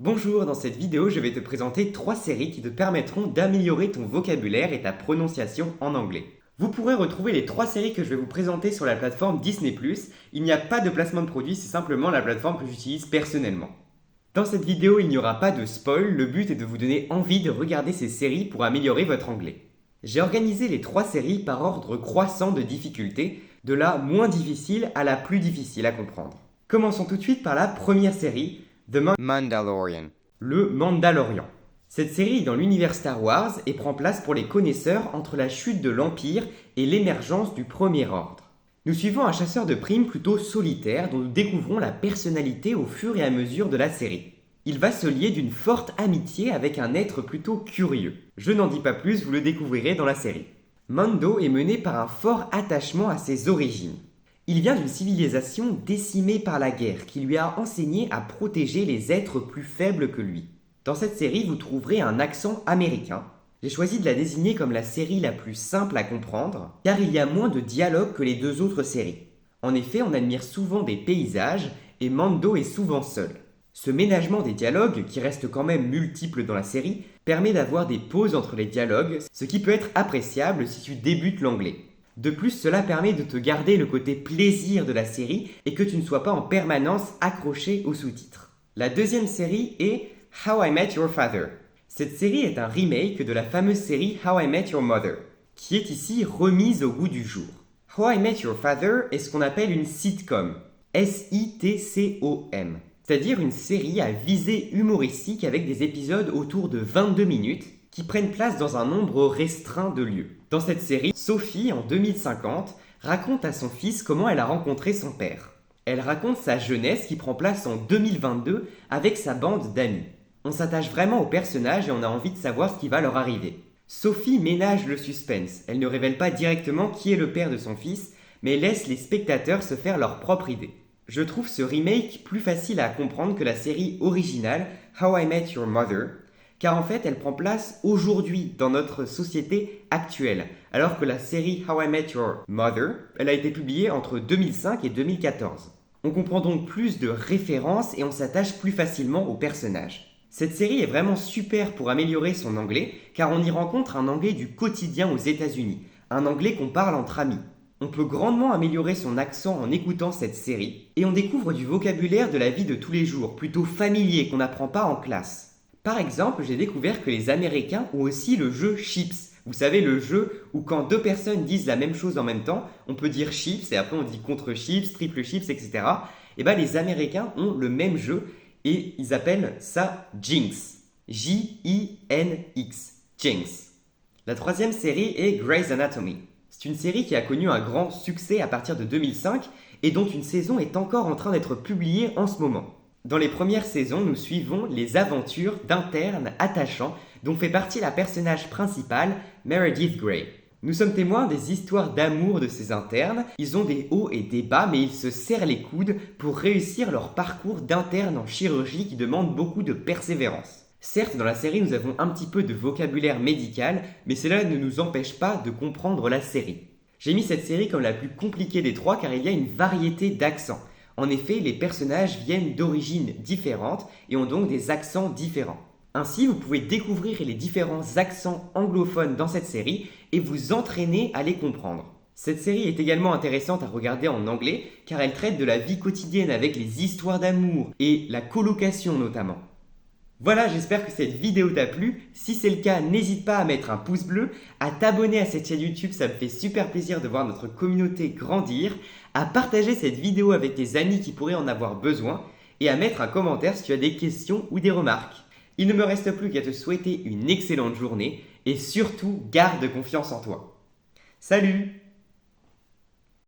Bonjour, dans cette vidéo, je vais te présenter 3 séries qui te permettront d'améliorer ton vocabulaire et ta prononciation en anglais. Vous pourrez retrouver les 3 séries que je vais vous présenter sur la plateforme Disney+. Il n'y a pas de placement de produit, c'est simplement la plateforme que j'utilise personnellement. Dans cette vidéo, il n'y aura pas de spoil, le but est de vous donner envie de regarder ces séries pour améliorer votre anglais. J'ai organisé les 3 séries par ordre croissant de difficulté, de la moins difficile à la plus difficile à comprendre. Commençons tout de suite par la première série, Mandalorian. le Mandalorian. Cette série est dans l'univers Star Wars et prend place pour les connaisseurs entre la chute de l'Empire et l'émergence du Premier Ordre. Nous suivons un chasseur de primes plutôt solitaire dont nous découvrons la personnalité au fur et à mesure de la série. Il va se lier d'une forte amitié avec un être plutôt curieux. Je n'en dis pas plus, vous le découvrirez dans la série. Mando est mené par un fort attachement à ses origines. Il vient d'une civilisation décimée par la guerre qui lui a enseigné à protéger les êtres plus faibles que lui. Dans cette série, vous trouverez un accent américain. J'ai choisi de la désigner comme la série la plus simple à comprendre, car il y a moins de dialogue que les 2 autres séries. En effet, on admire souvent des paysages, et Mando est souvent seul. Ce ménagement des dialogues, qui reste quand même multiple dans la série, permet d'avoir des pauses entre les dialogues, ce qui peut être appréciable si tu débutes l'anglais. De plus, cela permet de te garder le côté plaisir de la série et que tu ne sois pas en permanence accroché aux sous-titres. La deuxième série est How I Met Your Father. Cette série est un remake de la fameuse série How I Met Your Mother, qui est ici remise au goût du jour. How I Met Your Father est ce qu'on appelle une sitcom, S-I-T-C-O-M, c'est-à-dire une série à visée humoristique avec des épisodes autour de 22 minutes qui prennent place dans un nombre restreint de lieux. Dans cette série, Sophie, en 2050, raconte à son fils comment elle a rencontré son père. Elle raconte sa jeunesse qui prend place en 2022 avec sa bande d'amis. On s'attache vraiment aux personnages et on a envie de savoir ce qui va leur arriver. Sophie ménage le suspense. Elle ne révèle pas directement qui est le père de son fils, mais laisse les spectateurs se faire leur propre idée. Je trouve ce remake plus facile à comprendre que la série originale How I Met Your Mother, car en fait elle prend place aujourd'hui dans notre société actuelle, alors que la série How I Met Your Mother, elle a été publiée entre 2005 et 2014. On comprend donc plus de références et on s'attache plus facilement aux personnages. Cette série est vraiment super pour améliorer son anglais, car on y rencontre un anglais du quotidien aux États-Unis, un anglais qu'on parle entre amis. On peut grandement améliorer son accent en écoutant cette série, et on découvre du vocabulaire de la vie de tous les jours, plutôt familier qu'on n'apprend pas en classe. Par exemple, j'ai découvert que les Américains ont aussi le jeu Chips. Vous savez, le jeu où quand 2 personnes disent la même chose en même temps, on peut dire Chips et après on dit contre Chips, triple Chips, etc. Et bien les Américains ont le même jeu et ils appellent ça Jinx. J-I-N-X. Jinx. La troisième série est Grey's Anatomy. C'est une série qui a connu un grand succès à partir de 2005 et dont une saison est encore en train d'être publiée en ce moment. Dans les premières saisons, nous suivons les aventures d'internes attachants dont fait partie la personnage principale, Meredith Grey. Nous sommes témoins des histoires d'amour de ces internes. Ils ont des hauts et des bas, mais ils se serrent les coudes pour réussir leur parcours d'interne en chirurgie qui demande beaucoup de persévérance. Certes, dans la série, nous avons un petit peu de vocabulaire médical, mais cela ne nous empêche pas de comprendre la série. J'ai mis cette série comme la plus compliquée des 3 car il y a une variété d'accents. En effet, les personnages viennent d'origines différentes et ont donc des accents différents. Ainsi, vous pouvez découvrir les différents accents anglophones dans cette série et vous entraîner à les comprendre. Cette série est également intéressante à regarder en anglais car elle traite de la vie quotidienne avec les histoires d'amour et la colocation notamment. Voilà, j'espère que cette vidéo t'a plu. Si c'est le cas, n'hésite pas à mettre un pouce bleu, à t'abonner à cette chaîne YouTube, ça me fait super plaisir de voir notre communauté grandir, à partager cette vidéo avec tes amis qui pourraient en avoir besoin et à mettre un commentaire si tu as des questions ou des remarques. Il ne me reste plus qu'à te souhaiter une excellente journée et surtout garde confiance en toi. Salut!